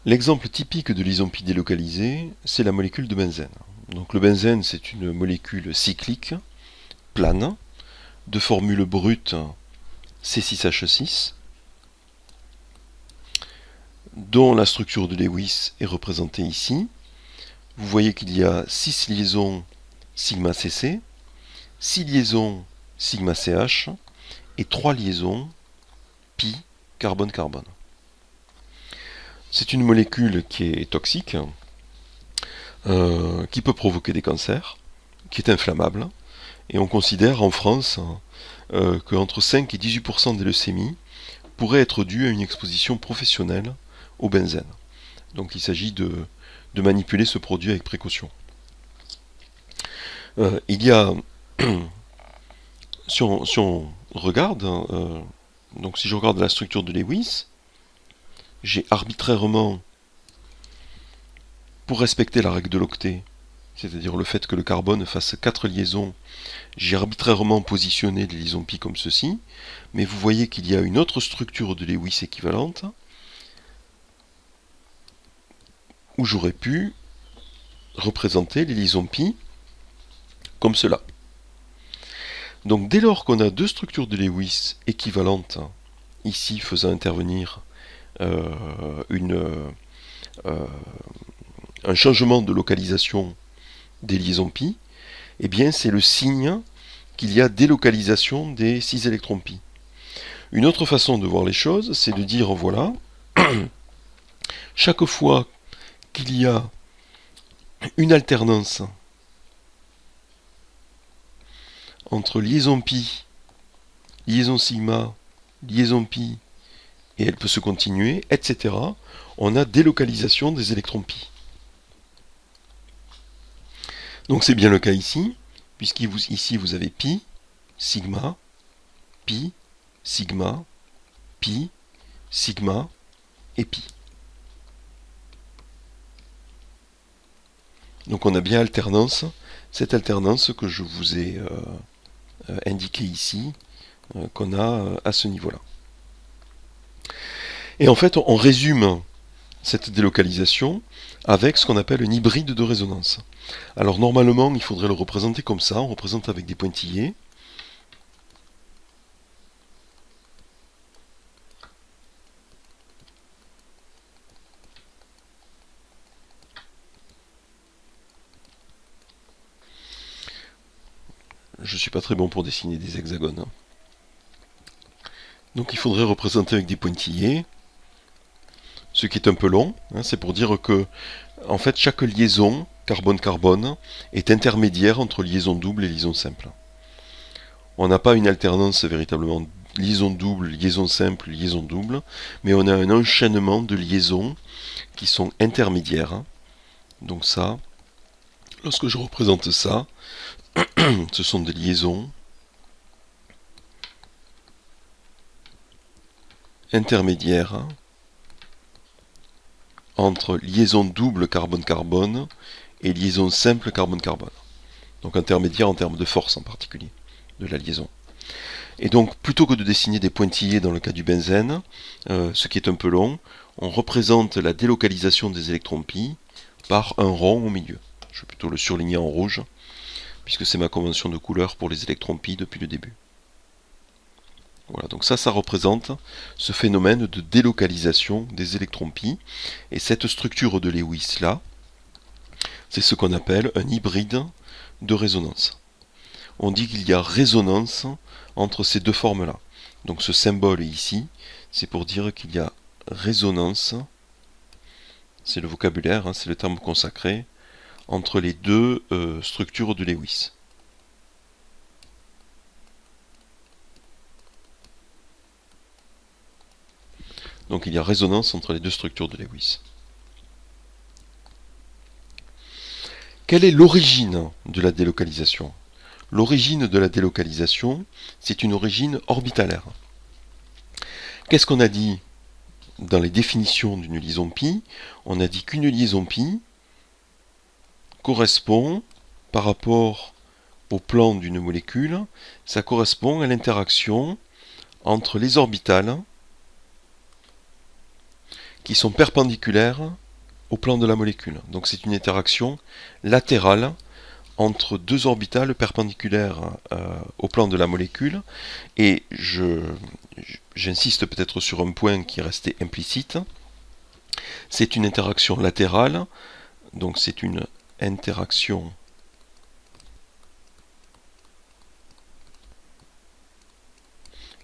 L'exemple typique de liaison pi délocalisée, c'est la molécule de benzène. Donc le benzène, c'est une molécule cyclique, plane, de formule brute C6H6, dont la structure de Lewis est représentée ici. Vous voyez qu'il y a 6 liaisons sigma CC, 6 liaisons sigma CH et 3 liaisons pi carbone-carbone. C'est une molécule qui est toxique, qui peut provoquer des cancers, qui est inflammable, et on considère en France qu'entre 5 et 18% des leucémies pourraient être dues à une exposition professionnelle au benzène. Donc il s'agit de manipuler ce produit avec précaution. Il y a, si on regarde, donc si je regarde la structure de Lewis, j'ai arbitrairement, pour respecter la règle de l'octet, c'est-à-dire le fait que le carbone fasse 4 liaisons, j'ai arbitrairement positionné les liaisons pi comme ceci, mais vous voyez qu'il y a une autre structure de Lewis équivalente, où j'aurais pu représenter les liaisons pi comme cela. Donc dès lors qu'on a deux structures de Lewis équivalentes, ici faisant intervenir un changement de localisation des liaisons pi, eh bien c'est le signe qu'il y a délocalisation des 6 électrons pi. Une autre façon de voir les choses, c'est de dire, voilà, chaque fois qu'il y a une alternance entre liaison pi, liaison sigma, liaison pi, et elle peut se continuer, etc., on a délocalisation des électrons pi. Donc c'est bien le cas ici, puisqu'ici vous avez pi, sigma, pi, sigma, pi, sigma et pi. Donc on a bien alternance, cette alternance que je vous ai indiquée ici, qu'on a à ce niveau-là. Et en fait, on résume cette délocalisation avec ce qu'on appelle un hybride de résonance. Alors normalement, il faudrait le représenter comme ça, on représente avec des pointillés. Je ne suis pas très bon pour dessiner des hexagones. Donc il faudrait représenter avec des pointillés, ce qui est un peu long, c'est pour dire que en fait chaque liaison carbone-carbone est intermédiaire entre liaison double et liaison simple. On n'a pas une alternance véritablement liaison double, liaison simple, liaison double, mais on a un enchaînement de liaisons qui sont intermédiaires. Donc ça, lorsque je représente ça, ce sont des liaisons intermédiaires entre liaison double carbone-carbone et liaison simple carbone-carbone. Donc intermédiaire en termes de force en particulier, de la liaison. Et donc plutôt que de dessiner des pointillés dans le cas du benzène, ce qui est un peu long, on représente la délocalisation des électrons pi par un rond au milieu. Je vais plutôt le surligner en rouge, puisque c'est ma convention de couleur pour les électrons pi depuis le début. Voilà, donc ça représente ce phénomène de délocalisation des électrons pi. Et cette structure de Lewis là, c'est ce qu'on appelle un hybride de résonance. On dit qu'il y a résonance entre ces deux formes-là. Donc ce symbole ici, c'est pour dire qu'il y a résonance, c'est le vocabulaire, c'est le terme consacré, entre les deux structures de Lewis. Donc il y a résonance entre les deux structures de Lewis. Quelle est l'origine de la délocalisation? L'origine de la délocalisation, c'est une origine orbitalaire. Qu'est-ce qu'on a dit dans les définitions d'une liaison pi? On a dit qu'une liaison pi correspond, par rapport au plan d'une molécule, ça correspond à l'interaction entre les orbitales qui sont perpendiculaires au plan de la molécule. Donc c'est une interaction latérale entre deux orbitales perpendiculaires au plan de la molécule. Et j'insiste peut-être sur un point qui restait implicite. C'est une interaction latérale, donc c'est une interaction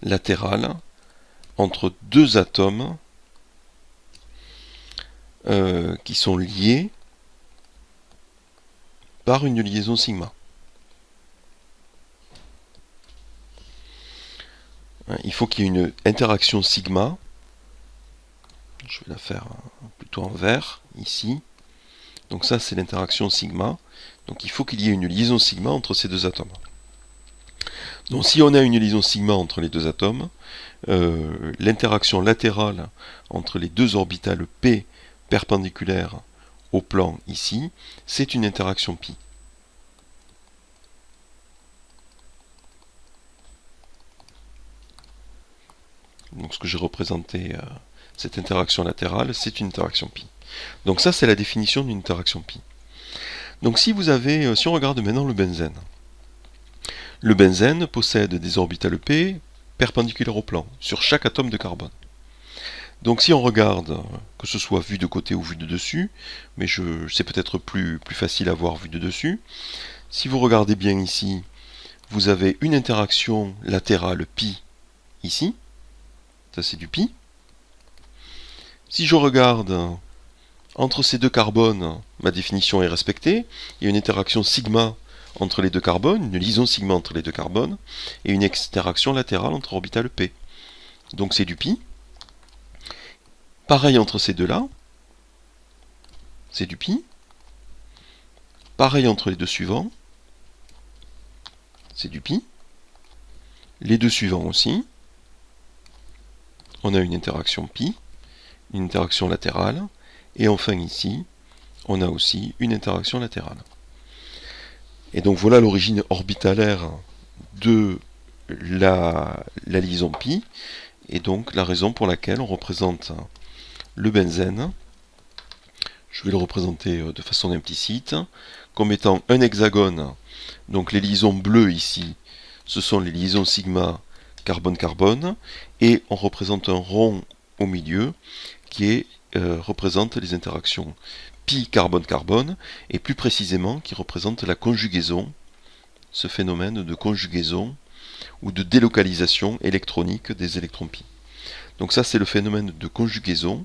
latérale entre deux atomes qui sont liés par une liaison sigma. Il faut qu'il y ait une interaction sigma. Je vais la faire plutôt en vert, ici. Donc ça, c'est l'interaction sigma. Donc il faut qu'il y ait une liaison sigma entre ces deux atomes. Donc si on a une liaison sigma entre les deux atomes, l'interaction latérale entre les deux orbitales P perpendiculaires au plan ici, c'est une interaction pi. Donc ce que j'ai représenté, cette interaction latérale, c'est une interaction pi. Donc ça, c'est la définition d'une interaction pi. Donc si vous avez, si on regarde maintenant le benzène possède des orbitales P perpendiculaires au plan, sur chaque atome de carbone. Donc si on regarde, que ce soit vu de côté ou vu de dessus, mais c'est peut-être plus facile à voir vu de dessus, si vous regardez bien ici, vous avez une interaction latérale pi ici, ça c'est du pi. Si je regarde entre ces deux carbones, ma définition est respectée, il y a une interaction sigma entre les deux carbones, une liaison sigma entre les deux carbones, et une interaction latérale entre orbitales P. Donc c'est du pi. Pareil entre ces deux-là, c'est du pi. Pareil entre les deux suivants, c'est du pi. Les deux suivants aussi, on a une interaction pi, une interaction latérale, et enfin ici, on a aussi une interaction latérale. Et donc voilà l'origine orbitalaire de la liaison pi, et donc la raison pour laquelle on représente le benzène, je vais le représenter de façon implicite, comme étant un hexagone. Donc les liaisons bleues ici, ce sont les liaisons sigma carbone-carbone, et on représente un rond au milieu qui représente les interactions pi carbone-carbone, et plus précisément qui représente la conjugaison, ce phénomène de conjugaison ou de délocalisation électronique des électrons pi. Donc ça c'est le phénomène de conjugaison,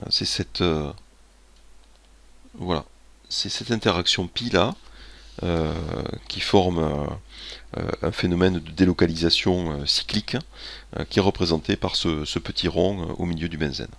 c'est cette voilà, c'est cette interaction pi là qui forme un phénomène de délocalisation cyclique qui est représenté par ce petit rond au milieu du benzène.